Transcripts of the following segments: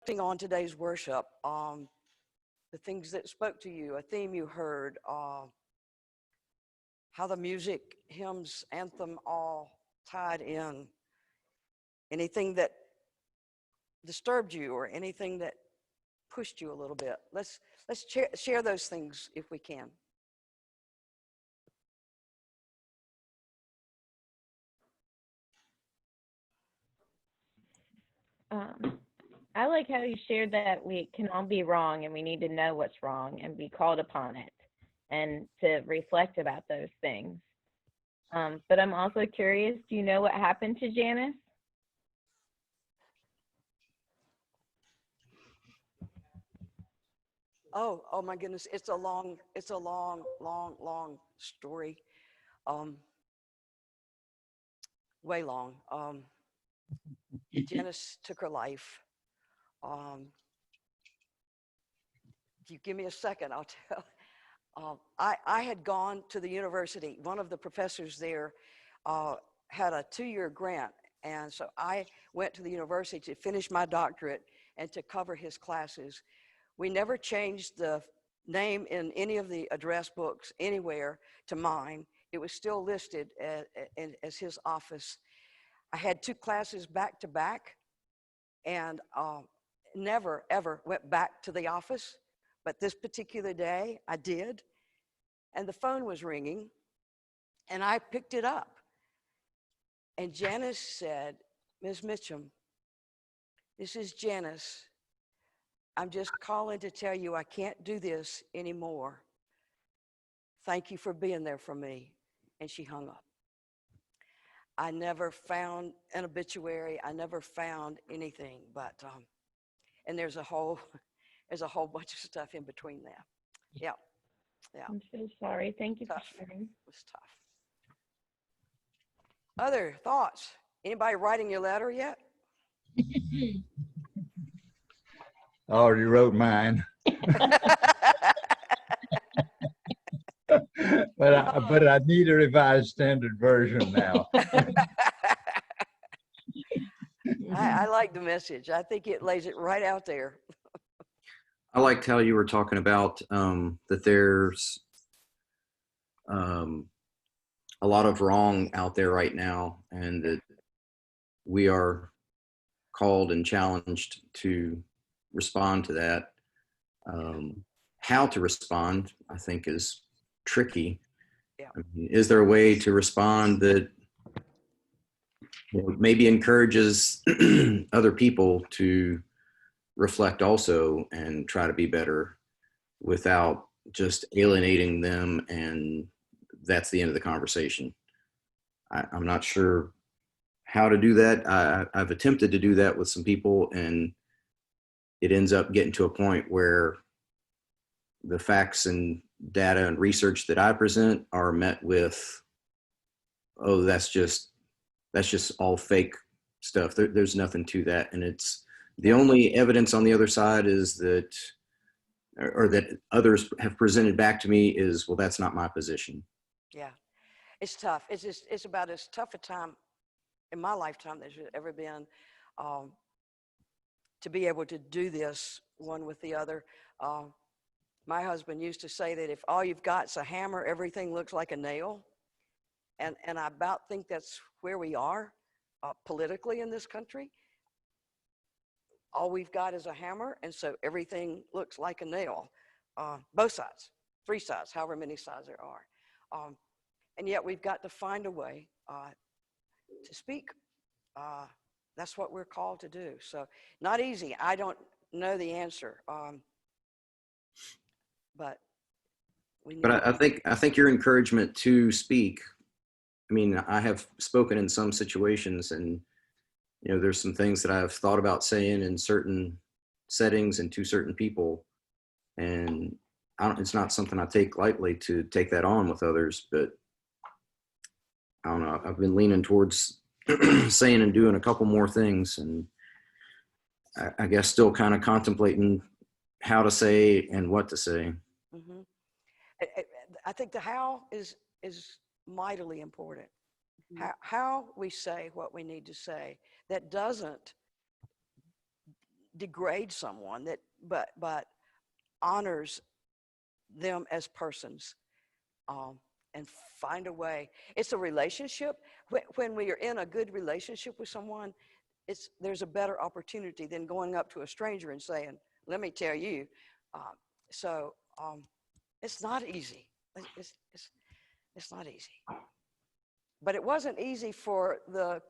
On today's worship, the things that spoke to you, a theme you heard, how the music, hymns, anthem all tied in. Anything that disturbed you or anything that pushed you a little bit. Let's share those things if we can. I like how you shared that we can all be wrong and we need to know what's wrong and be called upon it and to reflect about those things. But I'm also curious, do you know what happened to Janice? Oh my goodness. It's a long story. Um, Way long. Janice took her life. If you give me a second, I'll tell. I had gone to the university. One of the professors there had a 2-year grant. And so I went to the university to finish my doctorate and to cover his classes. We never changed the name in any of the address books anywhere to mine. It was still listed as his office. I had 2 classes back to back and never, ever went back to the office. But this particular day, I did. And the phone was ringing, and I picked it up. And Janice said, "Ms. Mitchum, this is Janice. I'm just calling to tell you I can't do this anymore. Thank you for being there for me." And she hung up. I never found an obituary. I never found anything, but and there's a whole bunch of stuff in between that. Yeah. I'm so sorry. Thank you Tough. for sharing. It was tough. Other thoughts? Anybody writing your letter yet? I already wrote mine. but I need a revised standard version now. I like the message. I think it lays it right out there. I liked how you were talking about that there's a lot of wrong out there right now, and that we are called and challenged to respond to that. How to respond, I think, is tricky. Yeah. I mean, is there a way to respond that maybe encourages other people to reflect also and try to be better without just alienating them, and that's the end of the conversation? I'm not sure how to do that. I've attempted to do that with some people, and it ends up getting to a point where the facts and data and research that I present are met with, "Oh, that's just all fake stuff. There's nothing to that." And it's the only evidence on the other side is that, or that others have presented back to me is, well, that's not my position. Yeah, it's tough. It's about as tough a time in my lifetime there's ever been to be able to do this one with the other. My husband used to say that if all you've got is a hammer, everything looks like a nail. And I about think that's where we are politically in this country. All we've got is a hammer, and so everything looks like a nail. Both sides, 3 sides, however many sides there are. And yet we've got to find a way to speak. That's what we're called to do. So not easy. I don't know the answer, but we need. But I think your encouragement to speak. I mean, I have spoken in some situations, and there's some things that I've thought about saying in certain settings and to certain people, and it's not something I take lightly to take that on with others. But I don't know. I've been leaning towards saying and doing a couple more things, and I guess still kind of contemplating how to say and what to say. Mm-hmm. I think the how is mightily important. Mm-hmm. How we say what we need to say that doesn't degrade someone, but honors them as persons, and find a way. It's a relationship. When we are in a good relationship with someone, there's a better opportunity than going up to a stranger and saying, "Let me tell you." So it's not easy. It's not easy. But it wasn't easy for the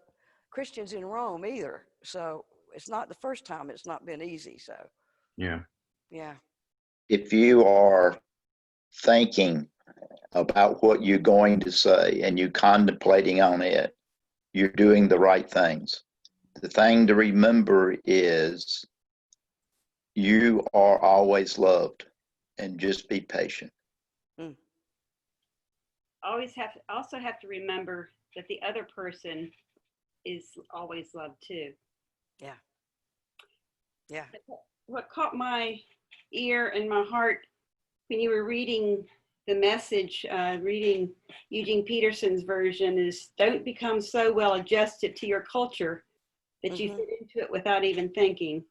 Christians in Rome either. So it's not the first time it's not been easy. So Yeah. yeah. If you are thinking about what you're going to say and you're contemplating on it, you're doing the right things. The thing to remember is you are always loved, and just be patient. Also have to remember that the other person is always loved too. Yeah. Yeah. What caught my ear and my heart when you were reading the Message, reading Eugene Peterson's version, is don't become so well adjusted to your culture that you fit into it without even thinking.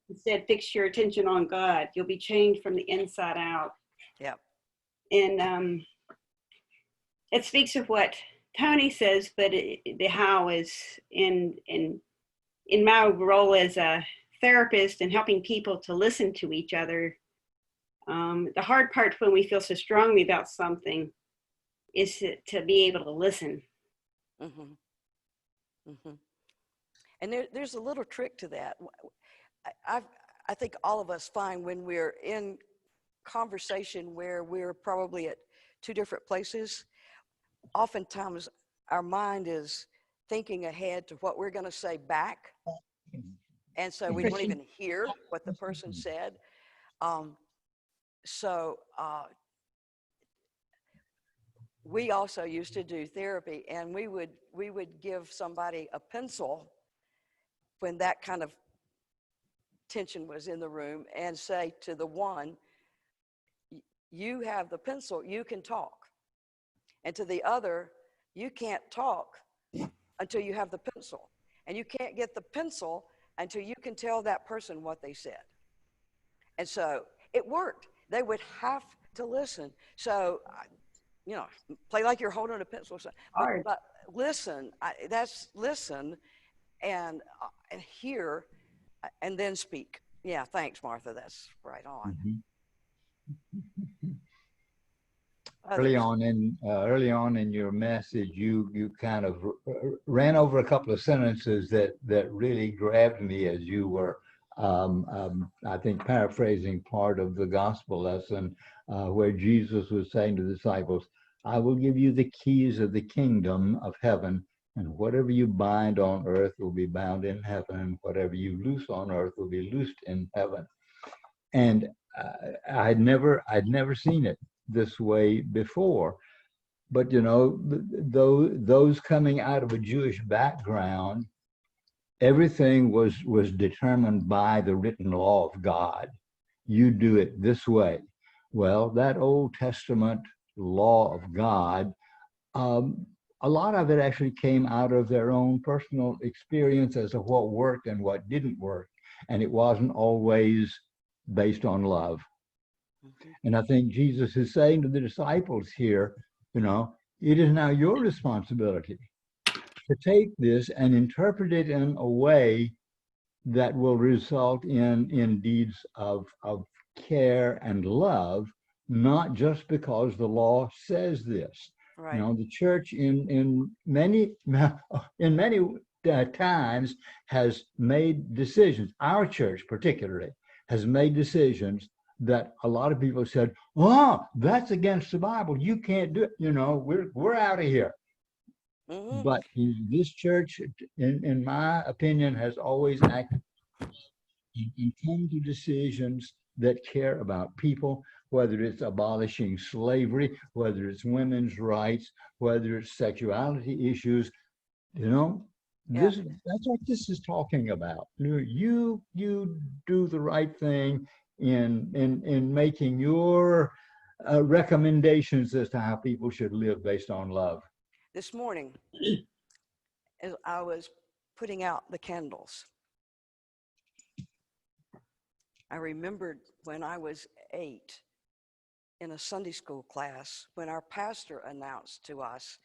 Instead, fix your attention on God. You'll be changed from the inside out. Yeah. And it speaks of what Tony says, but the how is in my role as a therapist and helping people to listen to each other. The hard part when we feel so strongly about something is to be able to listen. And there's a little trick to that. I think all of us find when we're in conversation where we're probably at two different places, oftentimes our mind is thinking ahead to what we're going to say back. And so we don't even hear what the person said. So we also used to do therapy, and we would give somebody a pencil when that kind of tension was in the room, and say to the one, "You have the pencil, you can talk." And to the other, "You can't talk until you have the pencil. And you can't get the pencil until you can tell that person what they said." And so it worked. They would have to listen. So, play like you're holding a pencil. But listen, listen and hear and then speak. Yeah, thanks, Martha. That's right on. Early on in your message, you kind of ran over a couple of sentences that really grabbed me as you were, I think, paraphrasing part of the gospel lesson, where Jesus was saying to the disciples, "I will give you the keys of the kingdom of heaven, and whatever you bind on earth will be bound in heaven, and whatever you loose on earth will be loosed in heaven." And I'd never seen it this way before. But those coming out of a Jewish background, everything was determined by the written law of God. You do it this way. Well, that Old Testament law of God, a lot of it actually came out of their own personal experience as to what worked and what didn't work. And it wasn't always based on love. And I think Jesus is saying to the disciples here, it is now your responsibility to take this and interpret it in a way that will result in deeds of care and love, not just because the law says this. Right. The church in many times has made decisions. Our church particularly has made decisions that a lot of people said, "Oh, that's against the Bible. You can't do it. We're out of here." But this church, in my opinion, has always acted and come to decisions that care about people, whether it's abolishing slavery, whether it's women's rights, whether it's sexuality issues. That's what this is talking about. You do the right thing in making your recommendations as to how people should live based on love. This morning, as I was putting out the candles, I remembered when I was 8 in a Sunday school class when our pastor announced to us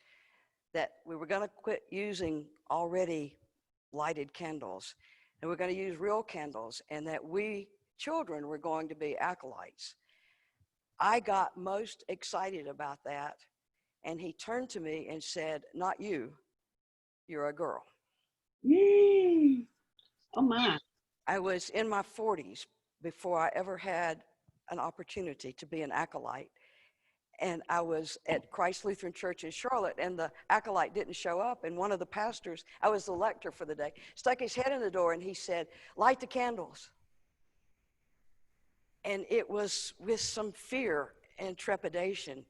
that we were going to quit using already lighted candles and we're going to use real candles, and that we children were going to be acolytes. I got most excited about that, and he turned to me and said, "Not you, you're a girl." Mm. Oh my. I was in my 40s before I ever had an opportunity to be an acolyte. And I was at Christ Lutheran Church in Charlotte, and the acolyte didn't show up. And one of the pastors, I was the lector for the day, stuck his head in the door and he said, "Light the candles." And it was with some fear and trepidation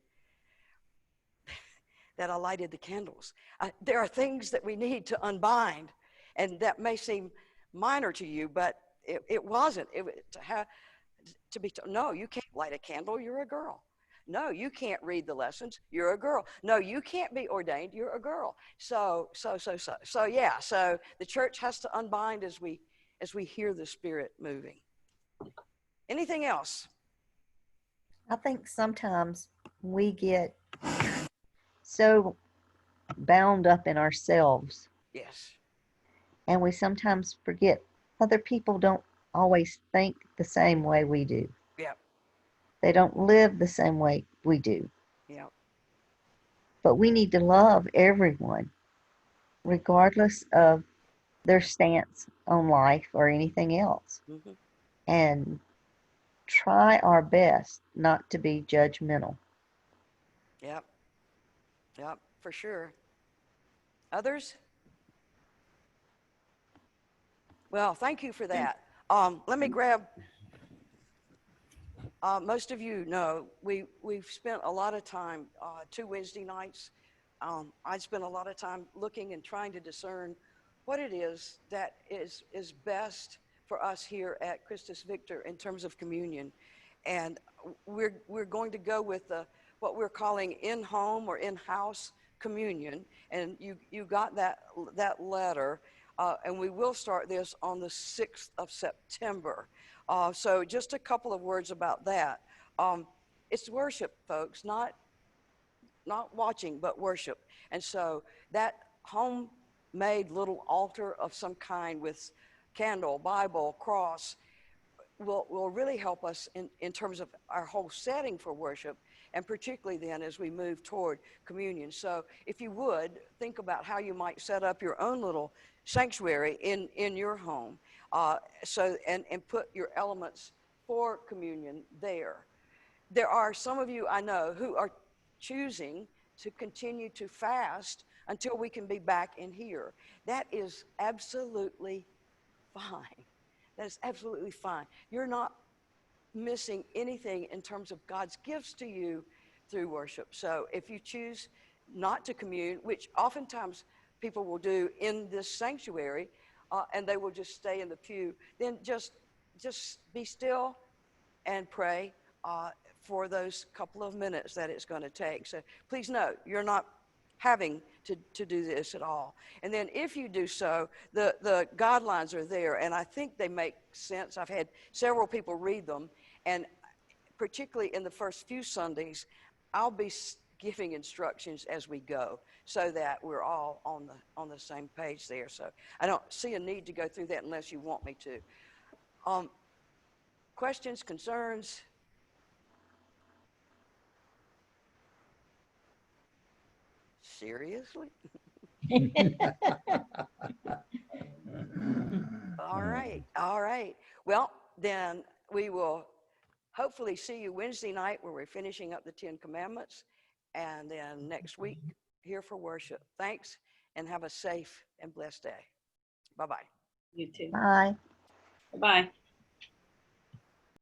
that I lighted the candles. There are things that we need to unbind, and that may seem minor to you, but it wasn't. It was to be told, "No, you can't light a candle, you're a girl. No, you can't read the lessons, you're a girl. No, you can't be ordained, you're a girl." So yeah, so the church has to unbind as we hear the Spirit moving. Anything else? I think sometimes we get so bound up in ourselves, Yes. and we sometimes forget other people don't always think the same way we do. Yeah. They don't live the same way we do. Yeah. But we need to love everyone, regardless of their stance on life or anything else, Mm-hmm. and try our best not to be judgmental. Yep. Yep, for sure. Others? Well, thank you for that. Let me grab, most of you know, we've spent a lot of time, 2 Wednesday nights. I spent a lot of time looking and trying to discern what it is that is best for us here at Christus Victor in terms of communion. And we're going to go with what we're calling in-home or in-house communion. And you got that letter. And we will start this on the 6th of September. So just a couple of words about that. It's worship, folks, not watching, but worship. And so that homemade little altar of some kind with candle, Bible, cross, will really help us in terms of our whole setting for worship, and particularly then as we move toward communion. So if you would, think about how you might set up your own little sanctuary in your home, and put your elements for communion there. There are some of you I know who are choosing to continue to fast until we can be back in here. That is absolutely fine. That is absolutely fine. You're not missing anything in terms of God's gifts to you through worship. So if you choose not to commune, which oftentimes people will do in this sanctuary, and they will just stay in the pew, then just be still and pray for those couple of minutes that it's going to take. So please note, you're not having to do this at all. And then if you do so, the guidelines are there, and I think they make sense. I've had several people read them, and particularly in the first few Sundays, I'll be giving instructions as we go so that we're all on the same page there. So I don't see a need to go through that unless you want me to. Questions, concerns? Seriously? All right. Well, then we will hopefully see you Wednesday night where we're finishing up the 10 Commandments, and then next week here for worship. Thanks, and have a safe and blessed day. Bye-bye. You too. Bye. Bye.